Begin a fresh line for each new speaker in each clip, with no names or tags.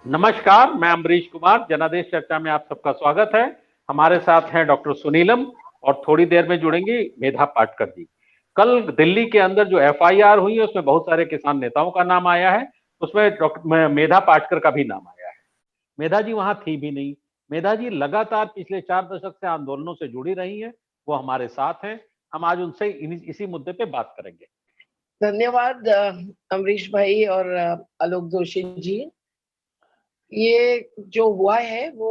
नमस्कार, मैं अमरीश कुमार, जनादेश चर्चा में आप सबका स्वागत है। हमारे साथ हैं डॉक्टर सुनीलम और थोड़ी देर में जुड़ेंगी मेधा पाटकर जी। कल दिल्ली के अंदर जो एफआईआर हुई है उसमें बहुत सारे किसान नेताओं का नाम आया है, उसमें डॉक्टर मेधा पाटकर का भी नाम आया है। मेधा जी वहां थी भी नहीं। मेधा जी लगातार पिछले 4 दशक से आंदोलनों से जुड़ी रही हैं, वो हमारे साथ हैं। हम आज उनसे इसी मुद्दे पे बात करेंगे।
धन्यवाद अमरीश भाई और आलोक जोशी जी। ये जो हुआ है वो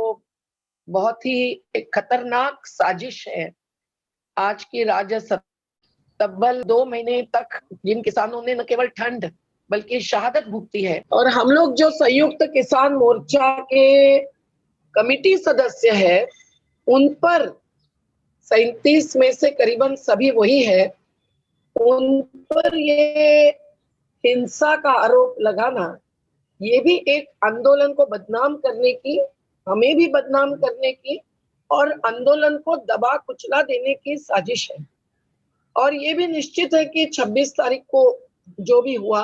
बहुत ही एक खतरनाक साजिश है आज की राजसत्ता। तब्बल 2 महीने तक जिन किसानों ने न केवल ठंड बल्कि शहादत भुगती है, और हम लोग जो संयुक्त किसान मोर्चा के कमिटी सदस्य है, उन पर 37 में से करीबन सभी वही है, उन पर ये हिंसा का आरोप लगाना, ये भी एक आंदोलन को बदनाम करने की, हमें भी बदनाम करने की और आंदोलन को दबा कुचला देने की साजिश है। और ये भी निश्चित है कि 26 तारीख को जो भी हुआ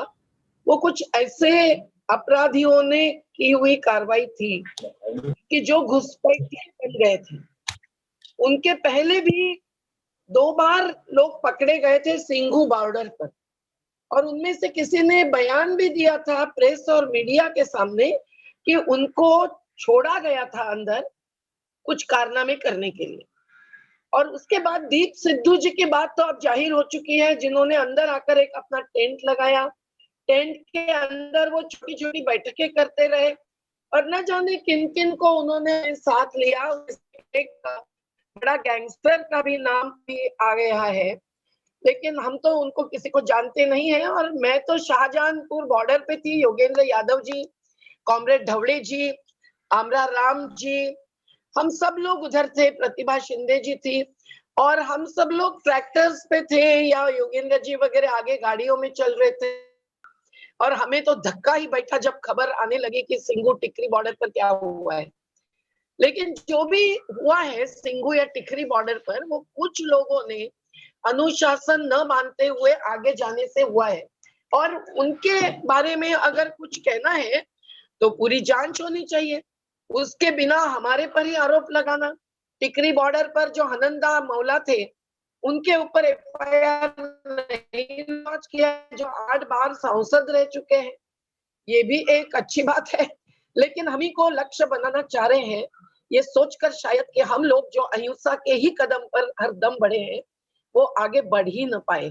वो कुछ ऐसे अपराधियों ने की हुई कार्रवाई थी कि जो घुसपैठिए बन गए थे। उनके पहले भी 2 बार लोग पकड़े गए थे सिंघू बॉर्डर पर, और उनमें से किसी ने बयान भी दिया था प्रेस और मीडिया के सामने कि उनको छोड़ा गया था अंदर कुछ कारनामे करने के लिए। और उसके बाद दीप सिद्धू जी की बात तो अब जाहिर हो चुकी है, जिन्होंने अंदर आकर एक अपना टेंट लगाया, टेंट के अंदर वो छोटी छोटी बैठकें करते रहे और न जाने किन किन को उन्होंने साथ लिया। एक बड़ा गैंगस्टर का भी नाम भी आ गया है, लेकिन हम तो उनको किसी को जानते नहीं है। और मैं तो शाहजहांपुर बॉर्डर पे थी, योगेंद्र यादव जी, कॉमरेड ढवड़े जी, आमरा राम जी, हम सब लोग उधर थे, प्रतिभा शिंदे जी थी, और हम सब लोग ट्रैक्टर्स पे थे या योगेंद्र जी वगैरह आगे गाड़ियों में चल रहे थे। और हमें तो धक्का ही बैठा जब खबर आने लगी कि सिंघू टिकरी बॉर्डर पर क्या हुआ है। लेकिन जो भी हुआ है सिंघू या टिकरी बॉर्डर पर, वो कुछ लोगों ने अनुशासन न मानते हुए आगे जाने से हुआ है। और उनके बारे में अगर कुछ कहना है तो पूरी जांच होनी चाहिए, उसके बिना हमारे पर ही आरोप लगाना। टिकरी बॉर्डर पर जो हनंदा मौला थे उनके ऊपर एफआईआर नहीं लॉन्च किया, जो 8 बार सांसद रह चुके हैं, ये भी एक अच्छी बात है। लेकिन हम ही को लक्ष्य बनाना चाह रहे हैं, ये सोचकर शायद कि हम लोग जो अहिंसा के ही कदम पर हर दम बढ़े हैं वो आगे बढ़ ही न पाए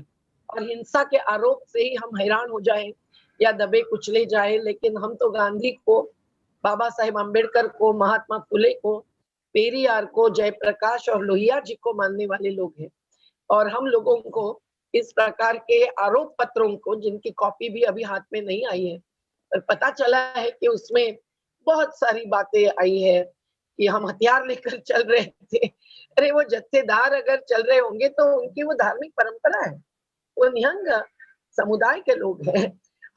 और हिंसा के आरोप से ही हम हैरान हो जाएं या दबे कुचले जाए। लेकिन हम तो गांधी को, बाबा साहेब अम्बेडकर को, महात्मा फुले को, पेरियार को, जयप्रकाश और लोहिया जी को मानने वाले लोग हैं। और हम लोगों को इस प्रकार के आरोप पत्रों को, जिनकी कॉपी भी अभी हाथ में नहीं आई है, पर पता चला है कि उसमें बहुत सारी बातें आई है कि हम हथियार लेकर चल रहे थे। अरे वो जत्थेदार अगर चल रहे होंगे तो उनकी वो धार्मिक परंपरा है, वो निहंग समुदाय के लोग हैं।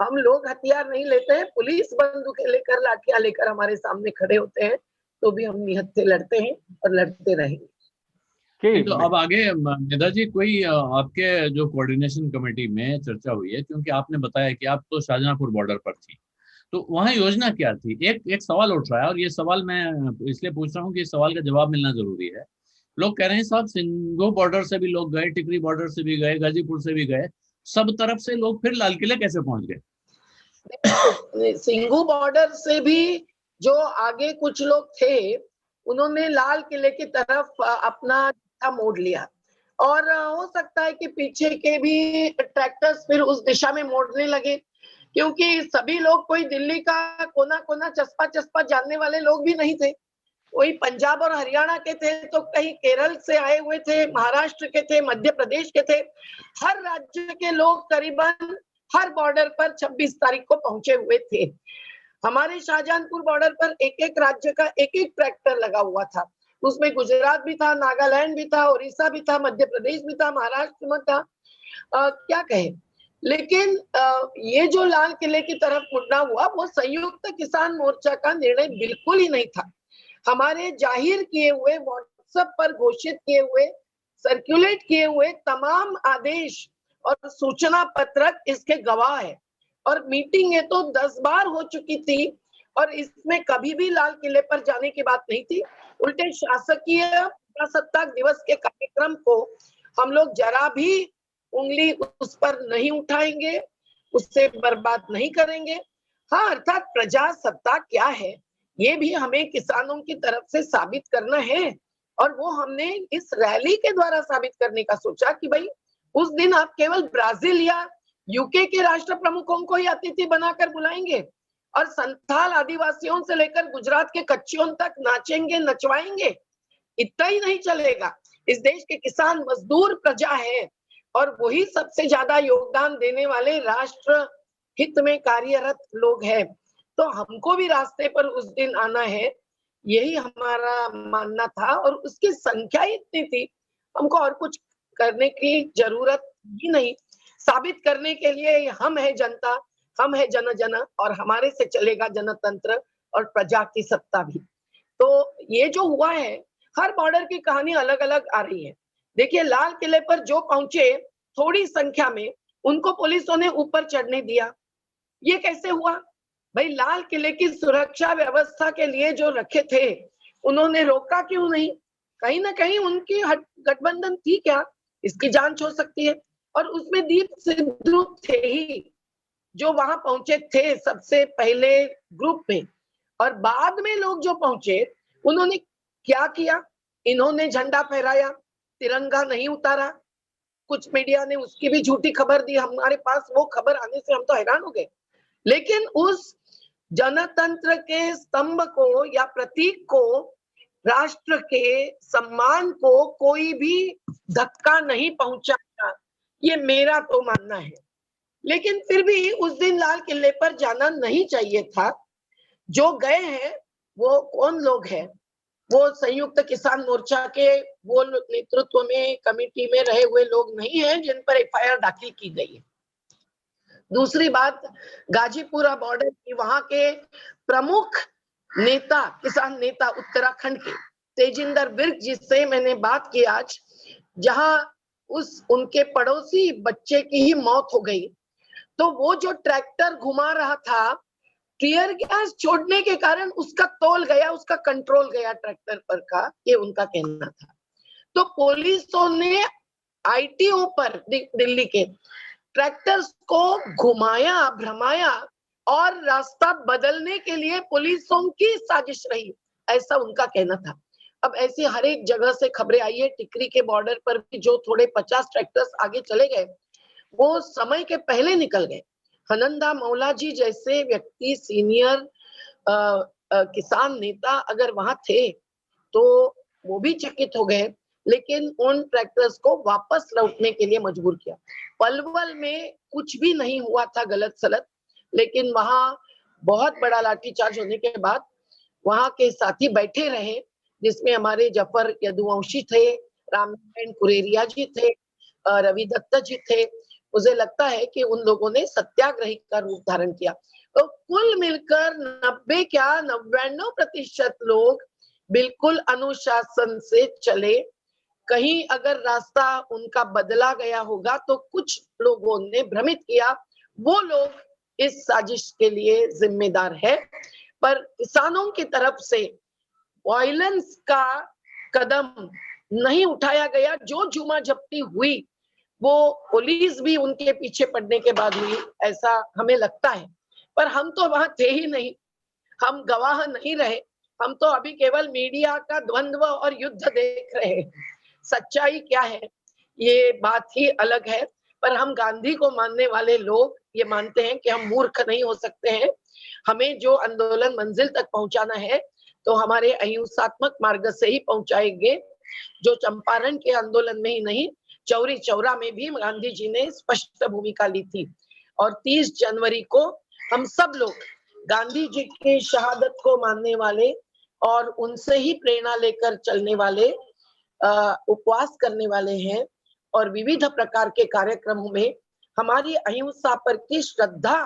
हम लोग हथियार नहीं लेते हैं, पुलिस बंदूकें लेकर, लाठियां लेकर हमारे सामने खड़े होते हैं तो भी हम निहत्थे लड़ते हैं और लड़ते रहेंगे।
तो अब आगे मेधा जी, कोई आपके जो कोऑर्डिनेशन कमेटी में चर्चा हुई है, क्योंकि आपने बताया कि आप तो शाहजहांपुर बॉर्डर पर थी, तो वहाँ योजना क्या थी? एक सवाल उठ रहा है, और ये सवाल मैं इसलिए पूछ रहा हूँ कि इस सवाल का जवाब मिलना जरूरी है। लोग कह रहे हैं साहब, सिंघू बॉर्डर से भी लोग गए, टिकरी बॉर्डर से भी गए, गाजीपुर से भी गए, सब तरफ से लोग फिर लाल किले कैसे पहुंच गए?
सिंघू बॉर्डर से भी जो आगे कुछ लोग थे, उन्होंने लाल किले की तरफ अपना मोड़ लिया, और हो सकता है कि पीछे के भी ट्रैक्टर्स फिर उस दिशा में मोड़ने लगे, क्योंकि सभी लोग कोई दिल्ली का कोना कोना, चस्पा चस्पा जानने वाले लोग भी नहीं थे। कोई पंजाब और हरियाणा के थे, तो कहीं केरल से आए हुए थे, महाराष्ट्र के थे, मध्य प्रदेश के थे। हर राज्य के लोग करीबन हर बॉर्डर पर 26 तारीख को पहुंचे हुए थे। हमारे शाहजहांपुर बॉर्डर पर एक एक राज्य का एक एक ट्रैक्टर लगा हुआ था, उसमें गुजरात भी था, नागालैंड भी था, उड़ीसा भी था, मध्य प्रदेश भी था, महाराष्ट्र में था। क्या कहे, लेकिन ये जो लाल किले की तरफ मुड़ना हुआ वो संयुक्त किसान मोर्चा का निर्णय बिल्कुल ही नहीं था। हमारे जाहिर किए हुए, व्हाट्सएप पर घोषित किए हुए, सर्कुलेट किए हुए तमाम आदेश और सूचना पत्रक इसके गवाह है। और मीटिंगें तो 10 बार हो चुकी थी, और इसमें कभी भी लाल किले पर जाने की बात नहीं थी। उल्टे शासकीय प्रजासत्ताक दिवस के कार्यक्रम को हम लोग जरा भी उंगली उस पर नहीं उठाएंगे, उससे बर्बाद नहीं करेंगे। हाँ, अर्थात प्रजासत्ताक क्या है ये भी हमें किसानों की तरफ से साबित करना है, और वो हमने इस रैली के द्वारा साबित करने का सोचा कि भाई उस दिन आप केवल ब्राजील या यूके के राष्ट्र प्रमुखों को ही अतिथि बनाकर बुलाएंगे और संथाल आदिवासियों से लेकर गुजरात के कच्चियों तक नाचेंगे नचवाएंगे, इतना ही नहीं चलेगा। इस देश के किसान मजदूर प्रजा है और वही सबसे ज्यादा योगदान देने वाले राष्ट्र हित में कार्यरत लोग हैं। तो हमको भी रास्ते पर उस दिन आना है, यही हमारा मानना था। और उसकी संख्या इतनी थी, हमको और कुछ करने की जरूरत ही नहीं। साबित करने के लिए हम है जनता, हम है जन जन, और हमारे से चलेगा जनतंत्र और प्रजा की सत्ता भी। तो ये जो हुआ है, हर बॉर्डर की कहानी अलग अलग आ रही है। देखिए, लाल किले पर जो पहुंचे थोड़ी संख्या में, उनको पुलिसों ने ऊपर चढ़ने दिया। ये कैसे हुआ भाई? लाल किले की सुरक्षा व्यवस्था के लिए जो रखे थे, उन्होंने रोका क्यों नहीं? कहीं ना कहीं उनकी गठबंधन थी क्या, इसकी जांच हो सकती है। और उसमें दीप सिद्धू थे ही जो वहां पहुंचे थे सबसे पहले ग्रुप में, और बाद में लोग जो पहुंचे उन्होंने क्या किया? इन्होंने झंडा फहराया, तिरंगा नहीं उतारा। कुछ मीडिया ने उसकी भी झूठी खबर दी, हमारे पास वो खबर आने से हम तो हैरान हो गए। लेकिन उस जनतंत्र के स्तंभ को या प्रतीक को, राष्ट्र के सम्मान को कोई भी धक्का नहीं पहुंचाया, ये मेरा तो मानना है। लेकिन फिर भी उस दिन लाल किले पर जाना नहीं चाहिए था। जो गए हैं वो कौन लोग हैं? वो संयुक्त किसान मोर्चा के वो नेतृत्व में, कमेटी में रहे हुए लोग नहीं हैं जिन पर एफआईआर दाखिल की गई है। दूसरी बात, गाजीपुरा बॉर्डर की वहां के प्रमुख नेता, किसान नेता उत्तराखंड के तेजिंदर विर्क, जिससे मैंने बात की आज, जहां उनके पड़ोसी बच्चे की ही मौत हो गई, तो वो जो ट्रैक्टर घुमा रहा था, टीयर गैस छोड़ने के कारण उसका तोल गया, उसका कंट्रोल गया ट्रैक्टर पर का, ये उनका कहना था। तो पुलिसों ने आईटीओ पर दिल्ली के ट्रैक्टर्स को घुमाया, भ्रमाया, और रास्ता बदलने के लिए पुलिसों की साजिश रही, ऐसा उनका कहना था। अब ऐसी हर एक जगह से खबरें आई है। टिकरी के बॉर्डर पर भी जो थोड़े 50 ट्रैक्टर्स आगे चले गए, वो समय के पहले निकल गए। हनंदा मौला जी जैसे व्यक्ति, सीनियर किसान नेता अगर वहां थे तो वो भी चकित हो गए, लेकिन उन ट्रैक्टर्स को वापस लौटने के लिए मजबूर किया। पलवल में कुछ भी नहीं हुआ था गलत सलत, लेकिन वहां बहुत बड़ा लाठीचार्ज होने के बाद वहां के साथी बैठे रहे, जिसमें हमारे जफर यदुवंशी थे, रामनारायण कुरेरिया जी थे, रवि दत्त जी थे। मुझे लगता है कि उन लोगों ने सत्याग्रही का रूप धारण किया। तो कुल मिलकर 90 क्या 99% लोग बिल्कुल अनुशासन से चले। कहीं अगर रास्ता उनका बदला गया होगा तो कुछ लोगों ने भ्रमित किया, वो लोग इस साजिश के लिए जिम्मेदार है। पर किसानों की तरफ से वायलेंस का कदम नहीं उठाया गया। जो जुमा जब्ती हुई वो पुलिस भी उनके पीछे पड़ने के बाद हुई, ऐसा हमें लगता है। पर हम तो वहां थे ही नहीं, हम गवाह नहीं रहे। हम तो अभी केवल मीडिया का द्वंद्व और युद्ध देख रहे हैं। सच्चाई क्या है ये बात ही अलग है। पर हम गांधी को मानने वाले लोग ये मानते हैं कि हम मूर्ख नहीं हो सकते हैं। हमें जो आंदोलन मंजिल तक पहुंचाना है तो हमारे अहिंसात्मक मार्ग से ही पहुंचाएंगे। जो चंपारण के आंदोलन में ही नहीं, चौरी चौरा में भी गांधी जी ने स्पष्ट भूमिका ली थी। और 30 जनवरी को हम सब लोग गांधी जी की शहादत को मानने वाले और उनसे ही प्रेरणा लेकर चलने वाले, उपवास करने वाले हैं और विविध प्रकार के कार्यक्रमों में हमारी अहिंसा पर की श्रद्धा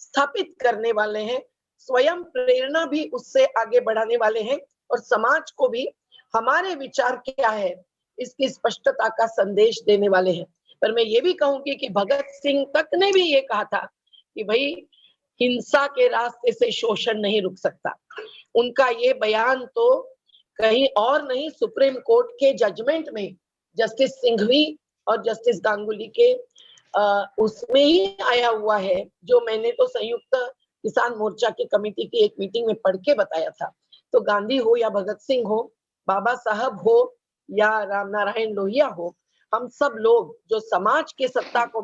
स्थापित करने वाले हैं। स्वयं प्रेरणा भी उससे आगे बढ़ाने वाले हैं और समाज को भी हमारे विचार क्या है इसकी स्पष्टता का संदेश देने वाले हैं। पर मैं ये भी कहूंगी कि भगत सिंह तक ने भी ये कहा था कि भाई हिंसा के रास्ते से शोषण नहीं रुक सकता। उनका ये बयान तो कहीं और नहीं, सुप्रीम कोर्ट के जजमेंट में जस्टिस सिंघवी और जस्टिस गांगुली के उसमें ही आया हुआ है, जो मैंने तो संयुक्त किसान मोर्चा की कमेटी की एक मीटिंग में पढ़ के बताया था। तो गांधी हो या भगत सिंह हो, बाबा साहब हो या राम नारायण लोहिया हो, हम सब लोग जो समाज के सत्ता को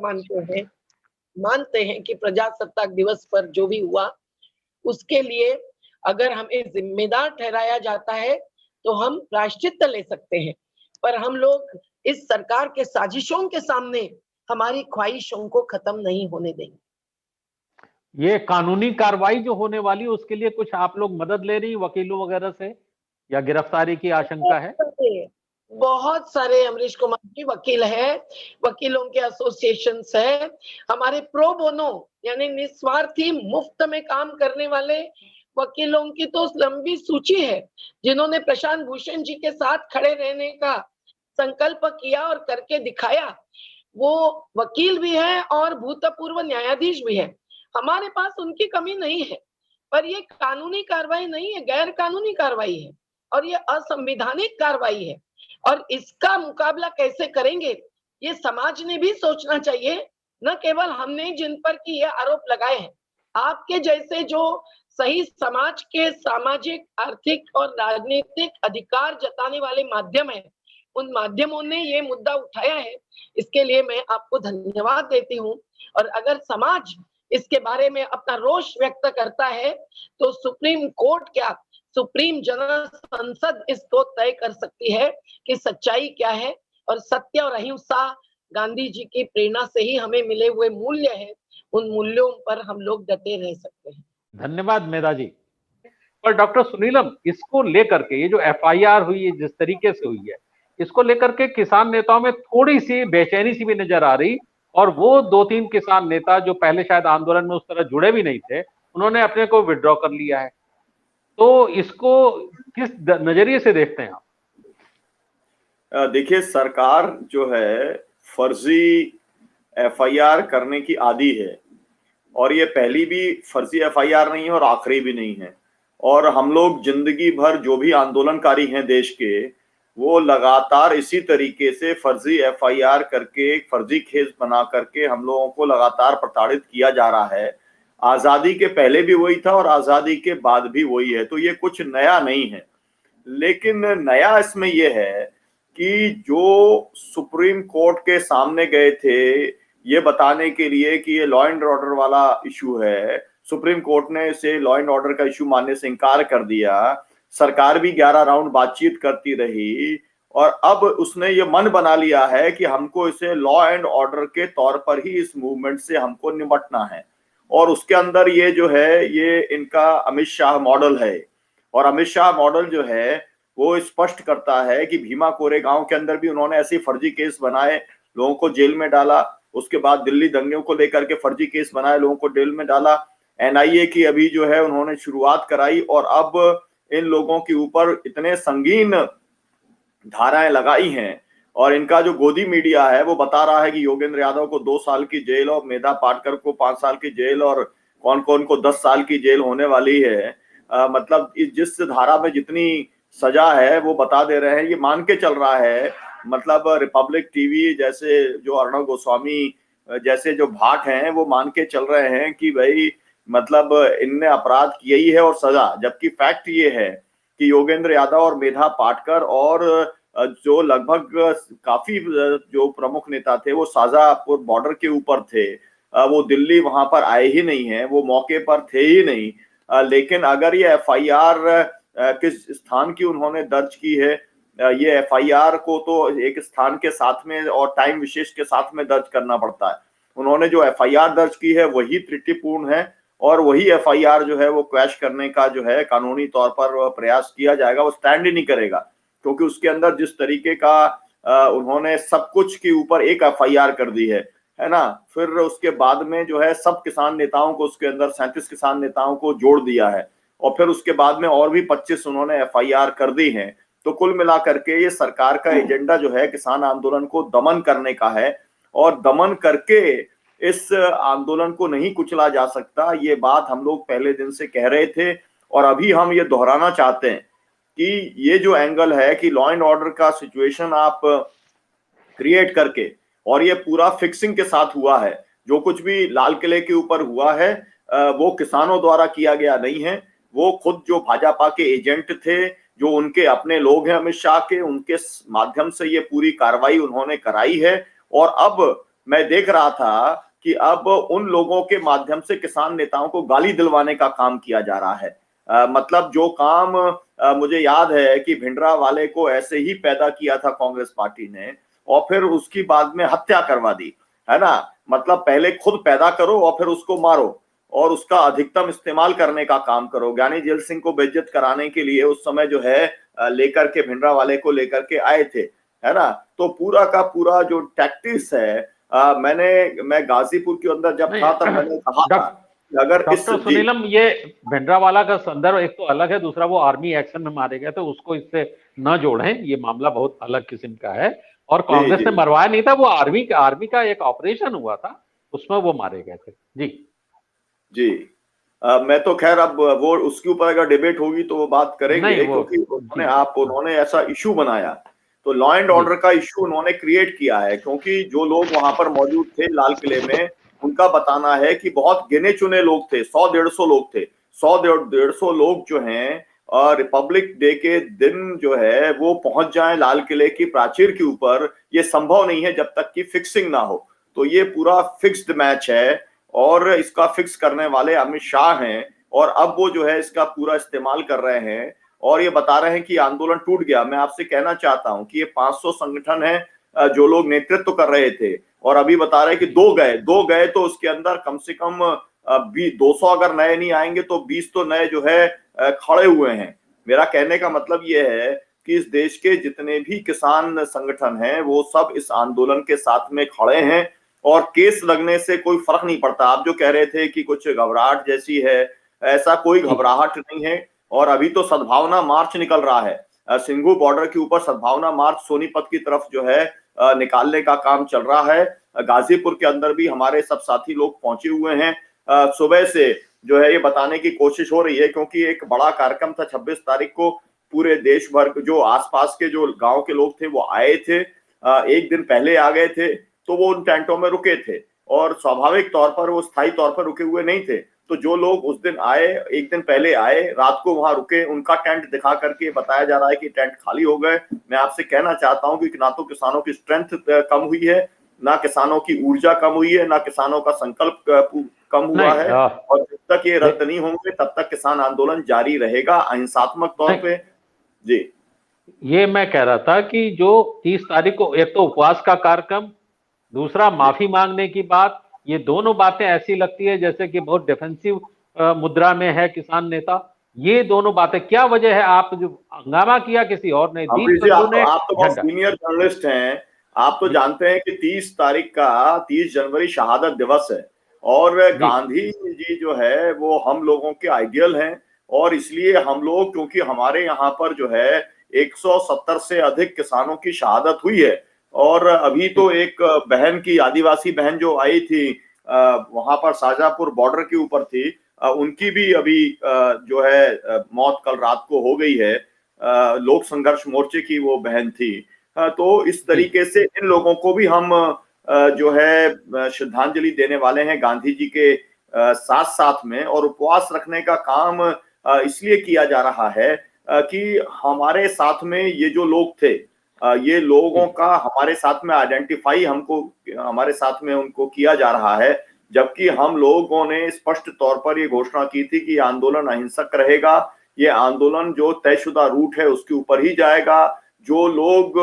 मानते हैं कि प्रजासत्ताक दिवस पर जो भी हुआ उसके लिए अगर हमें जिम्मेदार ठहराया जाता है तो हम प्रायश्चित्त ले सकते हैं, पर हम लोग इस सरकार के साजिशों के सामने हमारी ख्वाहिशों को खत्म नहीं होने देंगे।
ये कानूनी कार्रवाई जो होने वाली है उसके लिए कुछ आप लोग मदद ले रही वकीलों वगैरह से, या गिरफ्तारी की आशंका है?
बहुत सारे अमरीश कुमार जी वकील हैं, वकीलों के एसोसिएशन है, हमारे प्रो बोनो यानी निस्वार्थी मुफ्त में काम करने वाले वकीलों की तो लंबी सूची है, जिन्होंने प्रशांत भूषण जी के साथ खड़े रहने का संकल्प किया और करके दिखाया। वो वकील भी है और भूतपूर्व न्यायाधीश भी है। हमारे पास उनकी कमी नहीं है, पर ये कानूनी कार्रवाई नहीं है, गैर कानूनी कार्रवाई है और ये असंवैधानिक कार्रवाई है। और इसका मुकाबला कैसे करेंगे, ये समाज ने भी सोचना चाहिए, न केवल हमने जिन पर की ये आरोप लगाए हैं। आपके जैसे जो सही समाज के सामाजिक, आर्थिक और राजनीतिक अधिकार जताने वाले माध्यम हैं, उन माध्यमों ने ये मुद्दा उठाया है, इसके लिए मैं आपको धन्यवाद देती हूँ। और अगर समाज इसके बारे में अपना रोष व्यक्त करता है तो सुप्रीम कोर्ट क्या, सुप्रीम जनरल संसद इसको तय कर सकती है कि सच्चाई क्या है। और सत्य और अहिंसा गांधी जी की प्रेरणा से ही हमें मिले हुए मूल्य हैं, उन मूल्यों पर हम लोग डटे रह सकते हैं।
धन्यवाद मेधा जी। पर डॉक्टर सुनीलम, इसको लेकर के ये जो एफआईआर हुई है, जिस तरीके से हुई है, इसको लेकर के किसान नेताओं में थोड़ी सी बेचैनी सी भी नजर आ रही, और वो 2-3 किसान नेता जो पहले शायद आंदोलन में उस तरह जुड़े भी नहीं थे, उन्होंने अपने को विड्रॉ कर लिया है। तो इसको किस नजरिए से देखते हैं आप?
देखिए, सरकार जो है फर्जी एफआईआर करने की आदी है, और ये पहली भी फर्जी एफआईआर नहीं है और आखिरी भी नहीं है। और हम लोग जिंदगी भर जो भी आंदोलनकारी हैं देश के, वो लगातार इसी तरीके से फर्जी एफआईआर करके, फर्जी केस बना करके हम लोगों को लगातार प्रताड़ित किया जा रहा है। आजादी के पहले भी वही था और आजादी के बाद भी वही है, तो ये कुछ नया नहीं है। लेकिन नया इसमें यह है कि जो सुप्रीम कोर्ट के सामने गए थे ये बताने के लिए कि ये लॉ एंड ऑर्डर वाला इशू है, सुप्रीम कोर्ट ने इसे लॉ एंड ऑर्डर का इशू मानने से इनकार कर दिया। सरकार भी 11 राउंड बातचीत करती रही और अब उसने ये मन बना लिया है कि हमको इसे लॉ एंड ऑर्डर के तौर पर ही इस मूवमेंट से हमको निपटना है। और उसके अंदर ये जो है ये इनका अमित शाह मॉडल है, और अमित शाह मॉडल जो है वो स्पष्ट करता है कि भीमा कोरेगांव के अंदर भी उन्होंने ऐसे फर्जी केस बनाए, लोगों को जेल में डाला। उसके बाद दिल्ली दंगों को लेकर के फर्जी केस बनाए, लोगों को जेल में डाला। एनआईए की अभी जो है उन्होंने शुरुआत कराई और अब इन लोगों के ऊपर इतने संगीन धाराएं लगाई हैं। और इनका जो गोदी मीडिया है वो बता रहा है कि योगेंद्र यादव को 2 साल की जेल और मेधा पाटकर को 5 साल की जेल और कौन कौन को 10 साल की जेल होने वाली है। मतलब जिस धारा में जितनी सजा है वो बता दे रहे हैं, ये मान के चल रहा है। मतलब रिपब्लिक टीवी जैसे जो अर्णव गोस्वामी जैसे जो भाट हैं वो मान के चल रहे हैं कि भाई मतलब इनने अपराध किया ही है और सजा, जबकि फैक्ट ये है कि योगेंद्र यादव और मेधा पाटकर और जो लगभग काफी जो प्रमुख नेता थे वो शाहजहांपुर बॉर्डर के ऊपर थे, वो दिल्ली वहां पर आए ही नहीं है, वो मौके पर थे ही नहीं। लेकिन अगर ये एफआईआर किस स्थान की उन्होंने दर्ज की है, ये एफआईआर को तो एक स्थान के साथ में और टाइम विशेष के साथ में दर्ज करना पड़ता है। उन्होंने जो एफआईआर दर्ज की है वही त्रुटिपूर्ण है और वही एफआईआर जो है वो क्वैश करने का जो है कानूनी तौर पर प्रयास किया जाएगा, वो स्टैंड ही नहीं करेगा, क्योंकि उसके अंदर जिस तरीके का उन्होंने सब कुछ के ऊपर एक एफआईआर कर दी है ना। फिर उसके बाद में जो है सब किसान नेताओं को उसके अंदर 37 किसान नेताओं को जोड़ दिया है और फिर उसके बाद में और भी 25 उन्होंने एफआईआर कर दी है। तो कुल मिलाकर के ये सरकार का एजेंडा जो है किसान आंदोलन को दमन करने का है और दमन करके इस आंदोलन को नहीं कुचला जा सकता। ये बात हम लोग पहले दिन से कह रहे थे और अभी हम ये दोहराना चाहते हैं कि ये जो एंगल है कि लॉ एंड ऑर्डर का सिचुएशन आप क्रिएट करके, और ये पूरा फिक्सिंग के साथ हुआ है, जो कुछ भी लाल किले के ऊपर हुआ है वो किसानों द्वारा किया गया नहीं है। वो खुद जो भाजपा के एजेंट थे, जो उनके अपने लोग हैं अमित शाह के, उनके माध्यम से ये पूरी कार्रवाई उन्होंने कराई है। और अब मैं देख रहा था कि अब उन लोगों के माध्यम से किसान नेताओं को गाली दिलवाने का काम किया जा रहा है। मतलब जो काम मुझे याद है कि भिंडरा वाले को ऐसे ही पैदा किया था कांग्रेस पार्टी ने और फिर उसकी बाद में हत्या करवा दी, है ना। मतलब पहले खुद पैदा करो और फिर उसको मारो और उसका अधिकतम इस्तेमाल करने का काम करो। ज्ञानी जेल सिंह को बेइज्जत कराने के लिए उस समय जो है लेकर के भिंडरा वाले को लेकर के आए थे, है ना। तो पूरा का पूरा जो टैक्टिक्स है, मैं गाजीपुर के अंदर जब था तब मैंने कहा था अगर इस
डॉक्टर सुनीलम, ये भिंडरावाला का संदर्भ एक तो अलग है, दूसरा वो आर्मी एक्शन में मारे गए, तो उसको इससे न जोड़ें। ये मामला बहुत अलग किस्म का है और कांग्रेस ने मरवाया नहीं था, वो आर्मी का एक ऑपरेशन हुआ था, उसमें वो मारे गए थे। जी
मैं तो खैर अब वो उसके ऊपर अगर डिबेट होगी तो वो बात करेंगे, क्योंकि उन्होंने ऐसा इशू बनाया तो लॉ एंड ऑर्डर का इशू उन्होंने क्रिएट किया है, क्योंकि जो लोग वहां पर मौजूद थे लाल किले में, उनका बताना है कि बहुत गिने चुने लोग थे, 100-150 लोग थे। 100-150 लोग जो हैं रिपब्लिक डे के दिन जो है वो पहुंच जाएं लाल किले की प्राचीर के ऊपर, ये संभव नहीं है जब तक कि फिक्सिंग ना हो। तो ये पूरा फिक्स्ड मैच है और इसका फिक्स करने वाले अमित शाह हैं और अब वो जो है इसका पूरा इस्तेमाल कर रहे हैं और ये बता रहे हैं कि आंदोलन टूट गया। मैं आपसे कहना चाहता हूं कि ये 500 संगठन है जो लोग नेतृत्व कर रहे थे और अभी बता रहे हैं कि दो गए तो उसके अंदर कम से कम 200 अगर नए नहीं आएंगे तो 20 तो नए जो है खड़े हुए हैं। मेरा कहने का मतलब ये है कि इस देश के जितने भी किसान संगठन हैं वो सब इस आंदोलन के साथ में खड़े हैं और केस लगने से कोई फर्क नहीं पड़ता। आप जो कह रहे थे कि कुछ घबराहट जैसी है, ऐसा कोई घबराहट नहीं है। और अभी तो सद्भावना मार्च निकल रहा है, सिंघू बॉर्डर के ऊपर सद्भावना मार्च सोनीपत की तरफ जो है निकालने का काम चल रहा है। गाजीपुर के अंदर भी हमारे सब साथी लोग पहुंचे हुए हैं। सुबह से जो है ये बताने की कोशिश हो रही है, क्योंकि एक बड़ा कार्यक्रम था 26 तारीख को, पूरे देश भर जो आसपास के जो गांव के लोग थे वो आए थे, एक दिन पहले आ गए थे, तो वो उन टेंटों में रुके थे और स्वाभाविक तौर पर वो स्थायी तौर पर रुके हुए नहीं थे। तो जो लोग उस दिन आए, एक दिन पहले आए, रात को वहां रुके, उनका टेंट दिखा करके बताया जा रहा है कि टेंट खाली हो गए। मैं आपसे कहना चाहता हूं कि ना तो किसानों की स्ट्रेंथ कम हुई है, ना किसानों की ऊर्जा कम हुई है, ना किसानों का संकल्प कम हुआ है। और जब तक ये रद्द नहीं होंगे तब तक किसान आंदोलन जारी रहेगा अहिंसात्मक तौर पे। जी,
ये मैं कह रहा था कि जो 30 तारीख को एक तो उपवास का कार्यक्रम, दूसरा माफी मांगने की बात, ये दोनों बातें ऐसी लगती है जैसे कि बहुत डिफेंसिव मुद्रा में है किसान नेता। ये दोनों बातें क्या वजह है? आप जो हंगामा किया किसी और ने,
आप तो बहुत सीनियर जर्नलिस्ट हैं, आप तो जानते हैं कि 30 तारीख का 30 जनवरी शहादत दिवस है और गांधी जी जो है वो हम लोगों के आइडियल हैं और इसलिए हम लोग, क्योंकि हमारे यहाँ पर जो है 170 से अधिक किसानों की शहादत हुई है और अभी तो एक बहन की, आदिवासी बहन जो आई थी वहां पर शाहजहांपुर बॉर्डर के ऊपर थी, उनकी भी अभी जो है मौत कल रात को हो गई है। लोक संघर्ष मोर्चे की वो बहन थी। तो इस तरीके से इन लोगों को भी हम जो है श्रद्धांजलि देने वाले हैं गांधी जी के साथ साथ में। और उपवास रखने का काम इसलिए किया जा रहा है कि हमारे साथ में ये जो लोग थे, ये लोगों का हमारे साथ में आइडेंटिफाई हमारे साथ में उनको किया जा रहा है, जबकि हम लोगों ने स्पष्ट तौर पर ये घोषणा की थी कि आंदोलन अहिंसक रहेगा, ये आंदोलन जो तयशुदा रूट है उसके ऊपर ही जाएगा। जो लोग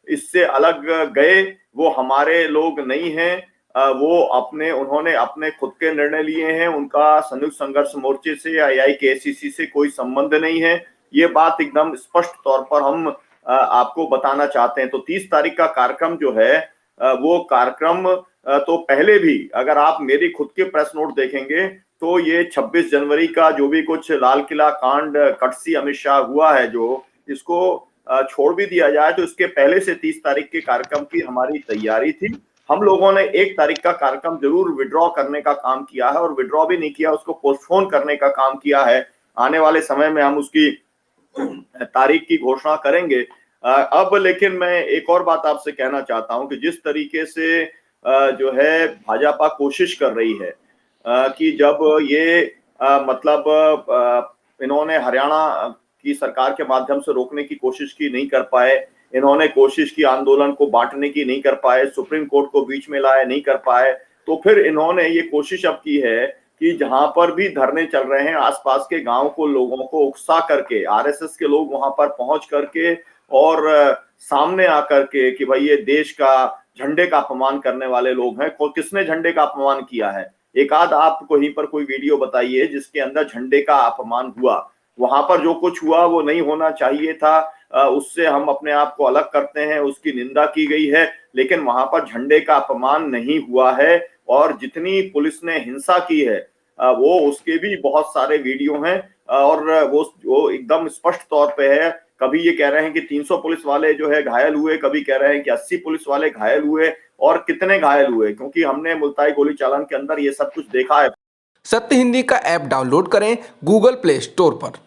इससे अलग गए वो हमारे लोग नहीं हैं, उन्होंने अपने खुद के निर्णय लिए हैं, उनका संयुक्त संघर्ष मोर्चे से या AIKCC से कोई संबंध नहीं है। ये बात एकदम स्पष्ट तौर पर हम आपको बताना चाहते हैं। तो 30 तारीख का कार्यक्रम जो है वो कार्यक्रम तो पहले भी, अगर आप मेरी खुद के प्रेस नोट देखेंगे तो ये 26 जनवरी का जो भी कुछ लाल किला कांड कटसी अमित शाह हुआ है, जो इसको छोड़ भी दिया जाए तो इसके पहले से 30 तारीख के कार्यक्रम की हमारी तैयारी थी हम लोगों ने 1 तारीख का कार्यक्रम जरूर विड्रॉ करने का काम किया है, और विड्रॉ भी नहीं किया, उसको पोस्टपोन करने का काम किया है। आने वाले समय में हम उसकी तारीख की घोषणा करेंगे। अब लेकिन मैं एक और बात आपसे कहना चाहता हूं कि जिस तरीके से जो है भाजपा कोशिश कर रही है कि जब ये मतलब इन्होंने हरियाणा की सरकार के माध्यम से रोकने की कोशिश की, नहीं कर पाए, इन्होंने कोशिश की आंदोलन को बांटने की, नहीं कर पाए, सुप्रीम कोर्ट को बीच में लाए, नहीं कर पाए, तो फिर इन्होंने ये कोशिश अब की है कि जहां पर भी धरने चल रहे हैं आसपास के गांव को, लोगों को उकसा करके, आरएसएस के लोग वहां पर पहुंच करके और सामने आकर के कि भाई ये देश का झंडे का अपमान करने वाले लोग हैं। किसने झंडे का अपमान किया है? एक आध आप कहीं पर कोई वीडियो बताइए जिसके अंदर झंडे का अपमान हुआ। वहां पर जो कुछ हुआ वो नहीं होना चाहिए था, उससे हम अपने आप को अलग करते हैं, उसकी निंदा की गई है, लेकिन वहां पर झंडे का अपमान नहीं हुआ है। और जितनी पुलिस ने हिंसा की है वो उसके भी बहुत सारे वीडियो हैं, और वो एकदम स्पष्ट तौर पे है। कभी ये कह रहे हैं कि 300 पुलिस वाले जो है घायल हुए, कभी कह रहे हैं कि 80 पुलिस वाले घायल हुए, और कितने घायल हुए, क्योंकि हमने मुल्ताई गोली चालन के अंदर ये सब कुछ देखा है।
सत्य हिंदी का ऐप डाउनलोड करें गूगल प्ले स्टोर पर।